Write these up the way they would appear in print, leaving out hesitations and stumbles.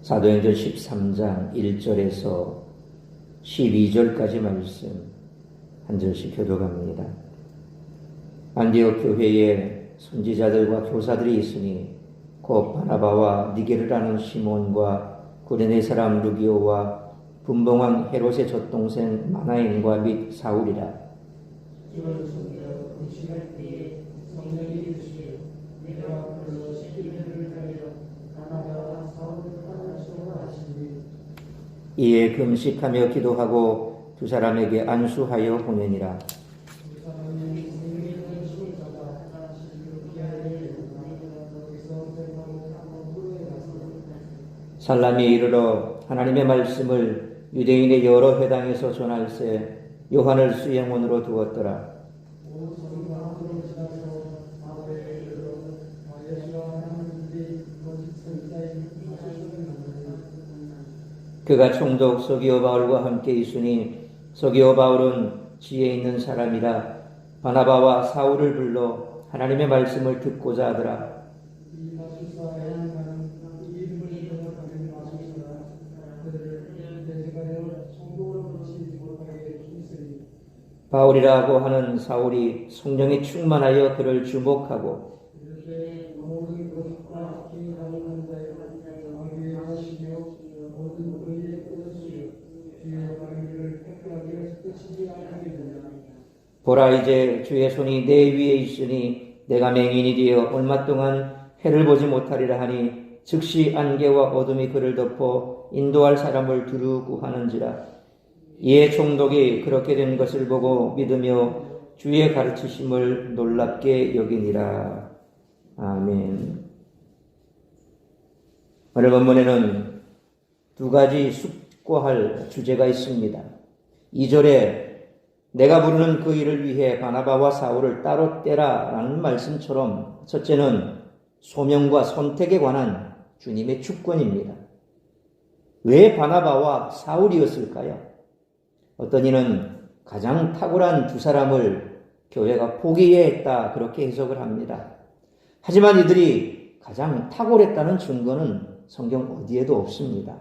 사도행전 13장 1절에서 12절까지 말씀 한 절씩 교독합니다. 안디옥 교회에 선지자들과 교사들이 있으니 곧 바나바와 니게르라는 시몬과 구레네 사람 루기오와 분봉왕 헤롯의 젖동생 마나엔과 및 사울이라. 이에 금식하며 기도하고 두 사람에게 안수하여 보내니라. 살람이 이르러 하나님의 말씀을 유대인의 여러 회당에서 전할세 요한을 수행원으로 두었더라. 그가 총독 서기오 바울과 함께 있으니 서기오 바울은 지혜 있는 사람이라 바나바와 사울을 불러 하나님의 말씀을 듣고자 하더라. 바울이라고 하는 사울이 성령에 충만하여 그를 주목하고 보라, 이제 주의 손이 내 위에 있으니 내가 맹인이 되어 얼마 동안 해를 보지 못하리라 하니 즉시 안개와 어둠이 그를 덮어 인도할 사람을 두루 구하는지라. 이에 총독이 그렇게 된 것을 보고 믿으며 주의 가르치심을 놀랍게 여기니라. 아멘. 오늘 본문에는 두 가지 숙고할 주제가 있습니다. 2절에 내가 부르는 그 일을 위해 바나바와 사울을 따로 떼라 라는 말씀처럼 첫째는 소명과 선택에 관한 주님의 주권입니다. 왜 바나바와 사울이었을까요? 어떤 이는 가장 탁월한 두 사람을 교회가 포기해야 했다 그렇게 해석을 합니다. 하지만 이들이 가장 탁월했다는 증거는 성경 어디에도 없습니다.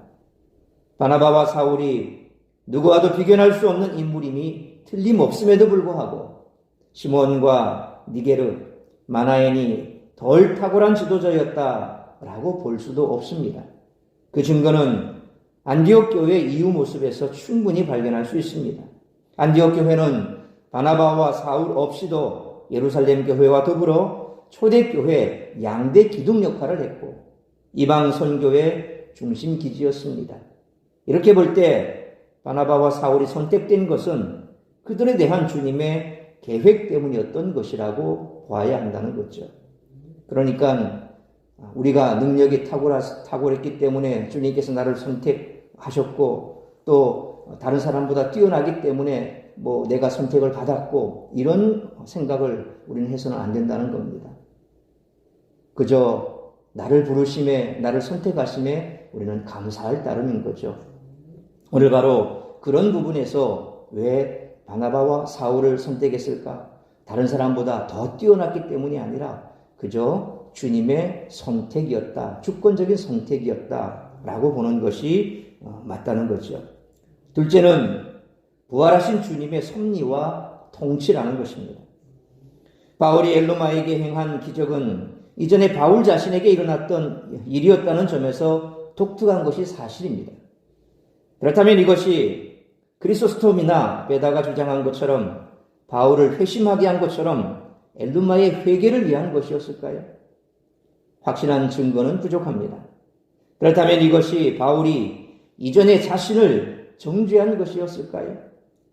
바나바와 사울이 누구와도 비교할 수 없는 인물임이 틀림없음에도 불구하고 시몬과 니게르, 마나엔이 덜 탁월한 지도자였다라고 볼 수도 없습니다. 그 증거는 안디옥 교회의 이후 모습에서 충분히 발견할 수 있습니다. 안디옥 교회는 바나바와 사울 없이도 예루살렘 교회와 더불어 초대교회 양대 기둥 역할을 했고 이방 선교의 중심 기지였습니다. 이렇게 볼 때 바나바와 사울이 선택된 것은 그들에 대한 주님의 계획 때문이었던 것이라고 봐야 한다는 거죠. 그러니까 우리가 능력이 탁월했기 때문에 주님께서 나를 선택하셨고 또 다른 사람보다 뛰어나기 때문에 내가 선택을 받았고 이런 생각을 우리는 해서는 안 된다는 겁니다. 그저 나를 부르심에 나를 선택하심에 우리는 감사할 따름인 거죠. 오늘 바로 그런 부분에서 왜 바나바와 사울을 선택했을까? 다른 사람보다 더 뛰어났기 때문이 아니라 그저 주님의 선택이었다. 주권적인 선택이었다라고 보는 것이 맞다는 거죠. 둘째는 부활하신 주님의 섭리와 통치라는 것입니다. 바울이 엘로마에게 행한 기적은 이전에 바울 자신에게 일어났던 일이었다는 점에서 독특한 것이 사실입니다. 그렇다면 이것이 크리소스톰이나 베다가 주장한 것처럼 바울을 회심하게 한 것처럼 엘루마의 회개를 위한 것이었을까요? 확실한 증거는 부족합니다. 그렇다면 이것이 바울이 이전에 자신을 정죄한 것이었을까요?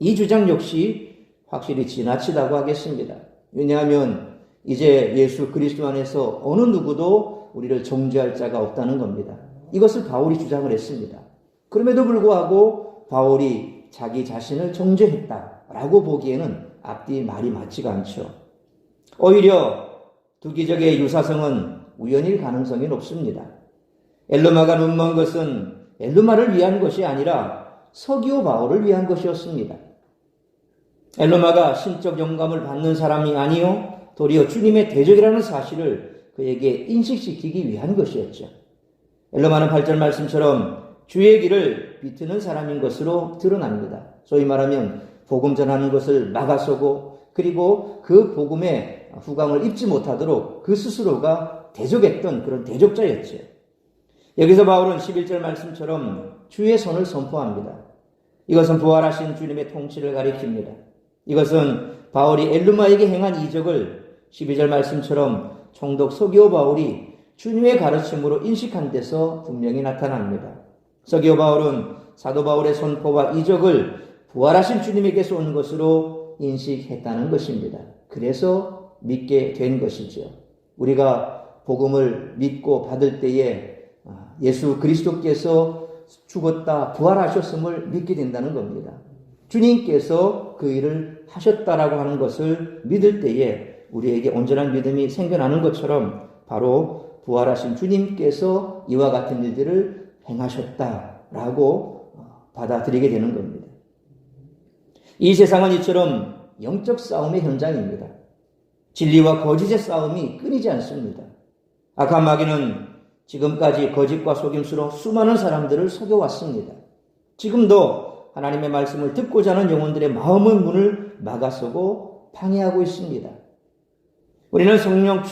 이 주장 역시 확실히 지나치다고 하겠습니다. 왜냐하면 이제 예수 그리스도 안에서 어느 누구도 우리를 정죄할 자가 없다는 겁니다. 이것을 바울이 주장을 했습니다. 그럼에도 불구하고 바울이 자기 자신을 정죄했다라고 보기에는 앞뒤 말이 맞지가 않죠. 오히려 두 기적의 유사성은 우연일 가능성이 높습니다. 엘루마가 눈먼 것은 엘루마를 위한 것이 아니라 서기오 바울을 위한 것이었습니다. 엘루마가 신적 영감을 받는 사람이 아니요 도리어 주님의 대적이라는 사실을 그에게 인식시키기 위한 것이었죠. 엘로마는 8절 말씀처럼 주의 길을 비트는 사람인 것으로 드러납니다. 소위 말하면 복음 전하는 것을 막아서고 그리고 그 복음의 후광을 입지 못하도록 그 스스로가 대적했던 그런 대적자였죠. 여기서 바울은 11절 말씀처럼 주의 손을 선포합니다. 이것은 부활하신 주님의 통치를 가리킵니다. 이것은 바울이 엘루마에게 행한 이적을 12절 말씀처럼 총독 서기오 바울이 주님의 가르침으로 인식한 데서 분명히 나타납니다. 서기오 바울은 사도 바울의 선포와 이적을 부활하신 주님에게서 온 것으로 인식했다는 것입니다. 그래서 믿게 된 것이죠. 우리가 복음을 믿고 받을 때에 예수 그리스도께서 죽었다 부활하셨음을 믿게 된다는 겁니다. 주님께서 그 일을 하셨다라고 하는 것을 믿을 때에 우리에게 온전한 믿음이 생겨나는 것처럼 바로 부활하신 주님께서 이와 같은 일들을 행하셨다라고 받아들이게 되는 겁니다. 이 세상은 이처럼 영적 싸움의 현장입니다. 진리와 거짓의 싸움이 끊이지 않습니다. 악한 마귀는 지금까지 거짓과 속임수로 수많은 사람들을 속여왔습니다. 지금도 하나님의 말씀을 듣고자 하는 영혼들의 마음의 문을 막아서고 방해하고 있습니다. 우리는 성령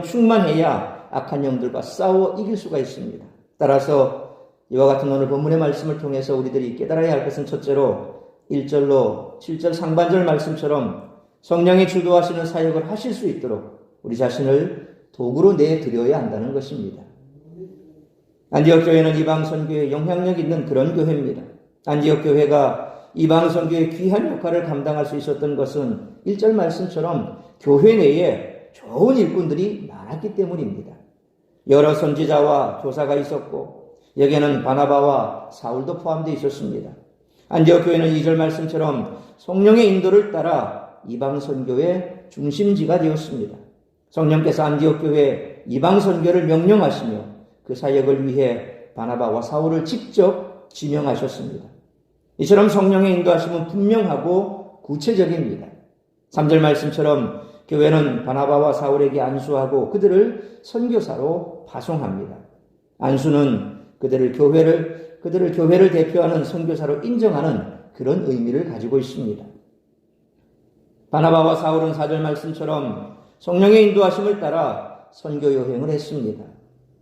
충만해야 악한 영들과 싸워 이길 수가 있습니다. 따라서 이와 같은 오늘 본문의 말씀을 통해서 우리들이 깨달아야 할 것은 첫째로 1절로 7절 상반절 말씀처럼 성령이 주도하시는 사역을 하실 수 있도록 우리 자신을 도구로 내드려야 한다는 것입니다. 안디옥 교회는 이방 선교에 영향력 있는 그런 교회입니다. 안디옥 교회가 이방 선교의 귀한 역할을 감당할 수 있었던 것은 1절 말씀처럼 교회 내에 좋은 일꾼들이 많았기 때문입니다. 여러 선지자와 교사가 있었고 여기에는 바나바와 사울도 포함되어 있었습니다. 안디옥 교회는 2절 말씀처럼 성령의 인도를 따라 이방 선교의 중심지가 되었습니다. 성령께서 안디옥 교회 이방 선교를 명령하시며 그 사역을 위해 바나바와 사울을 직접 지명하셨습니다. 이처럼 성령의 인도하심은 분명하고 구체적입니다. 3절 말씀처럼 교회는 바나바와 사울에게 안수하고 그들을 선교사로 파송합니다. 안수는 그들을 교회를 대표하는 선교사로 인정하는 그런 의미를 가지고 있습니다. 바나바와 사울은 4절 말씀처럼 성령의 인도하심을 따라 선교 여행을 했습니다.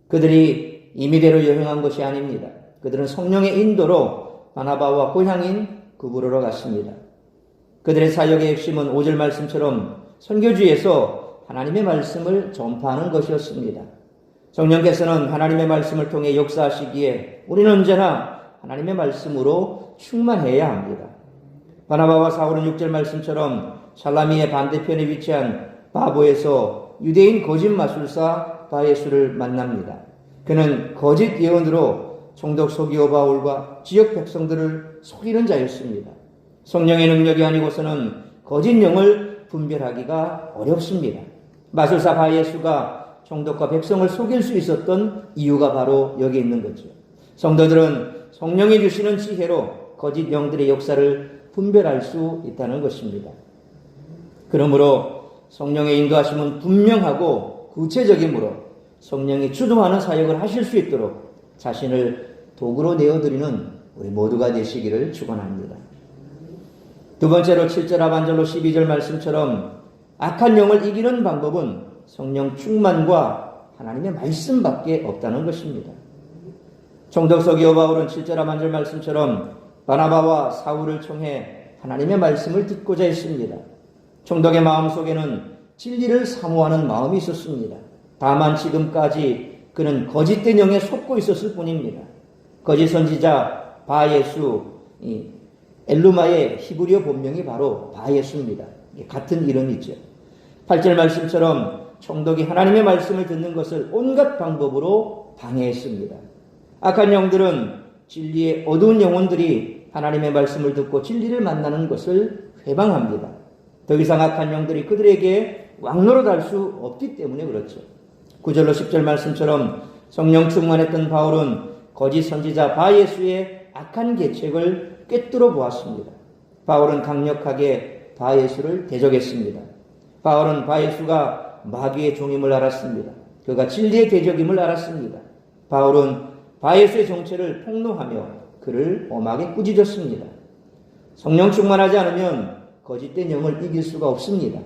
그들이 임의대로 여행한 것이 아닙니다. 그들은 성령의 인도로 바나바와 고향인 구브로로 갔습니다. 그들의 사역의 핵심은 5절 말씀처럼 선교지에서 하나님의 말씀을 전파하는 것이었습니다. 성령께서는 하나님의 말씀을 통해 역사하시기에 우리는 언제나 하나님의 말씀으로 충만해야 합니다. 바나바와 사울은 6절 말씀처럼 살라미의 반대편에 위치한 바보에서 유대인 거짓 마술사 바예수를 만납니다. 그는 거짓 예언으로 총독 서기오 바울과 지역 백성들을 속이는 자였습니다. 성령의 능력이 아니고서는 거짓 영을 분별하기가 어렵습니다. 마술사 바예수가 총독과 백성을 속일 수 있었던 이유가 바로 여기 있는 거죠. 성도들은 성령이 주시는 지혜로 거짓 영들의 역사를 분별할 수 있다는 것입니다. 그러므로 성령의 인도하심은 분명하고 구체적이므로 성령이 주도하는 사역을 하실 수 있도록 자신을 도구로 내어드리는 우리 모두가 되시기를 축원합니다. 두 번째로 7절 하반절로 12절 말씀처럼 악한 영을 이기는 방법은 성령 충만과 하나님의 말씀밖에 없다는 것입니다. 총독 서기오 바울은 7절 하반절 말씀처럼 바나바와 사울을 통해 하나님의 말씀을 듣고자 했습니다. 총독의 마음속에는 진리를 사모하는 마음이 있었습니다. 다만 지금까지 그는 거짓된 영에 속고 있었을 뿐입니다. 거짓 선지자 바예수, 엘루마의 히브리어 본명이 바로 바예수입니다. 같은 이름이죠. 8절 말씀처럼 총독이 하나님의 말씀을 듣는 것을 온갖 방법으로 방해했습니다. 악한 영들은 진리의 어두운 영혼들이 하나님의 말씀을 듣고 진리를 만나는 것을 회방합니다. 더 이상 악한 영들이 그들에게 왕노릇할 수 없기 때문에 그렇죠. 9절로 10절 말씀처럼 성령 충만했던 바울은 거짓 선지자 바예수의 악한 계책을 꿰뚫어 보았습니다. 바울은 강력하게 바예수를 대적했습니다. 바울은 바예수가 마귀의 종임을 알았습니다. 그가 진리의 대적임을 알았습니다. 바울은 바예수의 정체를 폭로하며 그를 엄하게 꾸짖었습니다. 성령 충만하지 않으면 거짓된 영을 이길 수가 없습니다.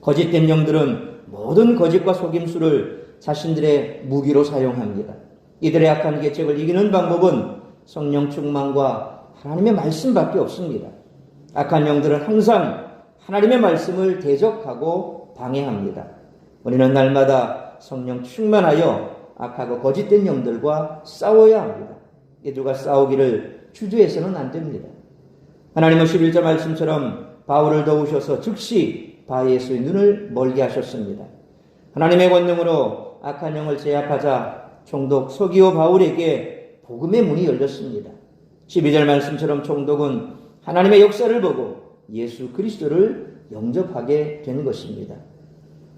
거짓된 영들은 모든 거짓과 속임수를 자신들의 무기로 사용합니다. 이들의 악한 계책을 이기는 방법은 성령 충만과 하나님의 말씀밖에 없습니다. 악한 영들은 항상 하나님의 말씀을 대적하고 방해합니다. 우리는 날마다 성령 충만하여 악하고 거짓된 영들과 싸워야 합니다. 이들과 싸우기를 주저해서는 안 됩니다. 하나님은 11절 말씀처럼 바울을 도우셔서 즉시 바예수의 눈을 멀게 하셨습니다. 하나님의 권능으로 악한 영을 제압하자 총독 서기오 바울에게 복음의 문이 열렸습니다. 12절 말씀처럼 총독은 하나님의 역사를 보고 예수 그리스도를 영접하게 된 것입니다.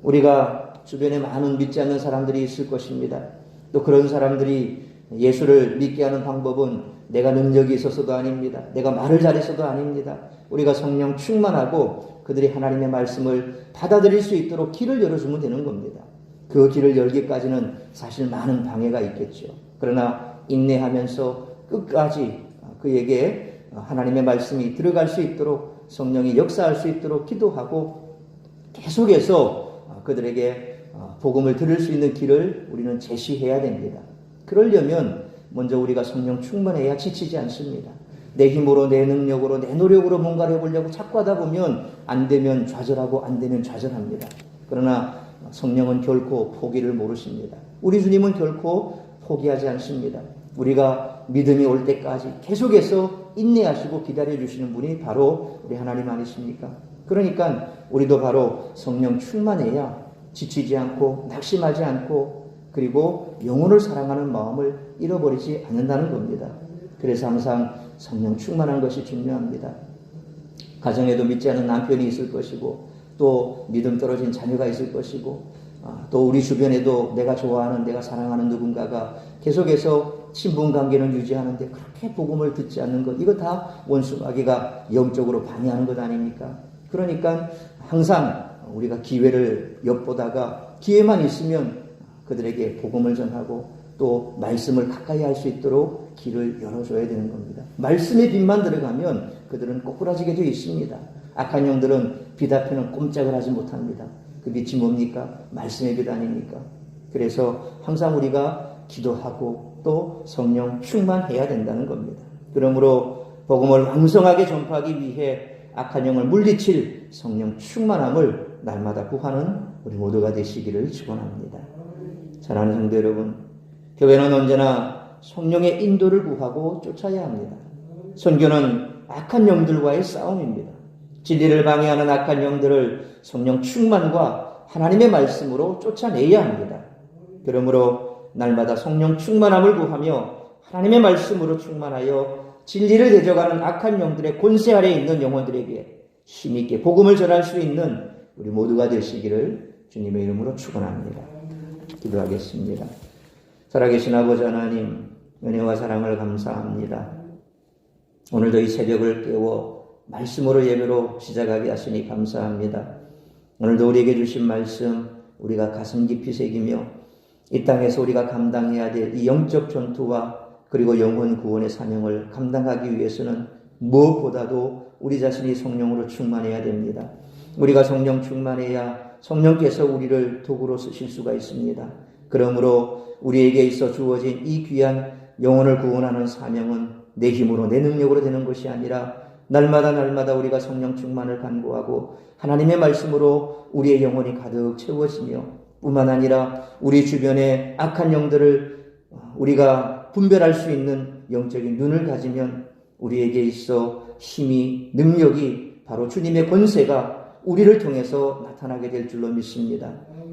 우리가 주변에 많은 믿지 않는 사람들이 있을 것입니다. 또 그런 사람들이 예수를 믿게 하는 방법은 내가 능력이 있어서도 아닙니다. 내가 말을 잘해서도 아닙니다. 우리가 성령 충만하고 그들이 하나님의 말씀을 받아들일 수 있도록 길을 열어주면 되는 겁니다. 그 길을 열기까지는 사실 많은 방해가 있겠죠. 그러나 인내하면서 끝까지 그에게 하나님의 말씀이 들어갈 수 있도록 성령이 역사할 수 있도록 기도하고 계속해서 그들에게 복음을 들을 수 있는 길을 우리는 제시해야 됩니다. 그러려면 먼저 우리가 성령 충만해야 지치지 않습니다. 내 힘으로, 내 능력으로, 내 노력으로 뭔가를 해보려고 자꾸 하다 보면 안 되면 좌절하고 안 되면 좌절합니다. 그러나 성령은 결코 포기를 모르십니다. 우리 주님은 결코 포기하지 않습니다. 우리가 믿음이 올 때까지 계속해서 인내하시고 기다려주시는 분이 바로 우리 하나님 아니십니까? 그러니까 우리도 바로 성령 충만해야 지치지 않고 낙심하지 않고 그리고 영혼을 사랑하는 마음을 잃어버리지 않는다는 겁니다. 그래서 항상 성령 충만한 것이 중요합니다. 가정에도 믿지 않는 남편이 있을 것이고 또 믿음 떨어진 자녀가 있을 것이고 또 우리 주변에도 내가 좋아하는 내가 사랑하는 누군가가 계속해서 친분관계는 유지하는데 그렇게 복음을 듣지 않는 것, 이거 다 원수 마귀가 영적으로 방해하는 것 아닙니까? 그러니까 항상 우리가 기회를 엿보다가 기회만 있으면 그들에게 복음을 전하고 또 말씀을 가까이 할 수 있도록 길을 열어줘야 되는 겁니다. 말씀의 빛만 들어가면 그들은 꼬꾸라지게 되어 있습니다. 악한 영들은 빛 앞에는 꼼짝을 하지 못합니다. 그 빛이 뭡니까? 말씀의 빛 아닙니까? 그래서 항상 우리가 기도하고 또 성령 충만해야 된다는 겁니다. 그러므로 복음을 왕성하게 전파하기 위해 악한 영을 물리칠 성령 충만함을 날마다 구하는 우리 모두가 되시기를 축원합니다. 사랑하는 성도 여러분, 교회는 언제나 성령의 인도를 구하고 쫓아야 합니다. 선교는 악한 영들과의 싸움입니다. 진리를 방해하는 악한 영들을 성령 충만과 하나님의 말씀으로 쫓아내야 합니다. 그러므로 날마다 성령 충만함을 구하며 하나님의 말씀으로 충만하여 진리를 대적하는 악한 영들의 권세 아래에 있는 영혼들에게 힘있게 복음을 전할 수 있는 우리 모두가 되시기를 주님의 이름으로 축원합니다. 기도하겠습니다. 살아계신 아버지 하나님, 은혜와 사랑을 감사합니다. 오늘도 이 새벽을 깨워 말씀으로 예배로 시작하게 하시니 감사합니다. 오늘도 우리에게 주신 말씀 우리가 가슴 깊이 새기며 이 땅에서 우리가 감당해야 될 이 영적 전투와 그리고 영혼 구원의 사명을 감당하기 위해서는 무엇보다도 우리 자신이 성령으로 충만해야 됩니다. 우리가 성령 충만해야 성령께서 우리를 도구로 쓰실 수가 있습니다. 그러므로 우리에게 있어 주어진 이 귀한 영혼을 구원하는 사명은 내 힘으로 내 능력으로 되는 것이 아니라 날마다 우리가 성령 충만을 간구하고 하나님의 말씀으로 우리의 영혼이 가득 채워지며 뿐만 아니라 우리 주변의 악한 영들을 우리가 분별할 수 있는 영적인 눈을 가지면 우리에게 있어 힘이 능력이 바로 주님의 권세가 우리를 통해서 나타나게 될 줄로 믿습니다.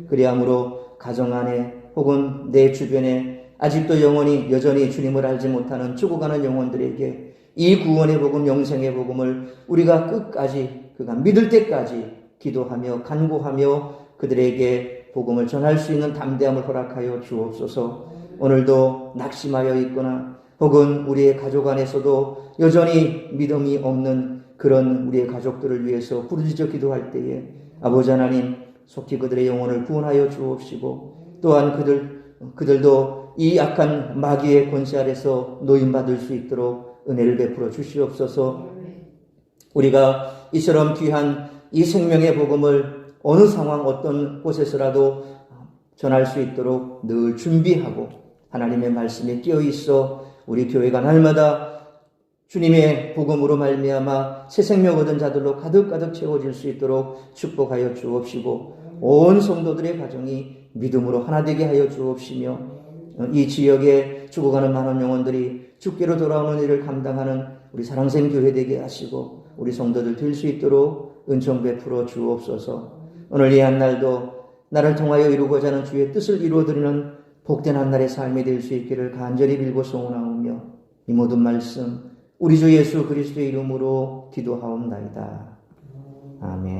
그리함으로 가정 안에 혹은 내 주변에 아직도 영혼이 여전히 주님을 알지 못하는 죽어가는 영혼들에게 이 구원의 복음, 영생의 복음을 우리가 끝까지 그가 믿을 때까지 기도하며 간구하며 그들에게 복음을 전할 수 있는 담대함을 허락하여 주옵소서. 오늘도 낙심하여 있거나 혹은 우리의 가족 안에서도 여전히 믿음이 없는 그런 우리의 가족들을 위해서 부르짖어 기도할 때에 아버지 하나님 속히 그들의 영혼을 구원하여 주옵시고 또한 그들도 이 악한 마귀의 권세 아래서 노임받을 수 있도록 은혜를 베풀어 주시옵소서. 우리가 이처럼 귀한 이 생명의 복음을 어느 상황 어떤 곳에서라도 전할 수 있도록 늘 준비하고 하나님의 말씀에 끼어 있어 우리 교회가 날마다 주님의 복음으로 말미암아 새 생명 얻은 자들로 가득가득 채워질 수 있도록 축복하여 주옵시고 온 성도들의 가정이 믿음으로 하나 되게 하여 주옵시며 이 지역에 죽어가는 많은 영혼들이 주께로 돌아오는 일을 감당하는 우리 사랑생 교회 되게 하시고 우리 성도들 될 수 있도록 은총 베풀어 주옵소서. 오늘 이 한 날도 나를 통하여 이루고자 하는 주의 뜻을 이루어드리는 복된 한 날의 삶이 될 수 있기를 간절히 빌고 소원하오며 이 모든 말씀 우리 주 예수 그리스도의 이름으로 기도하옵나이다. 아멘.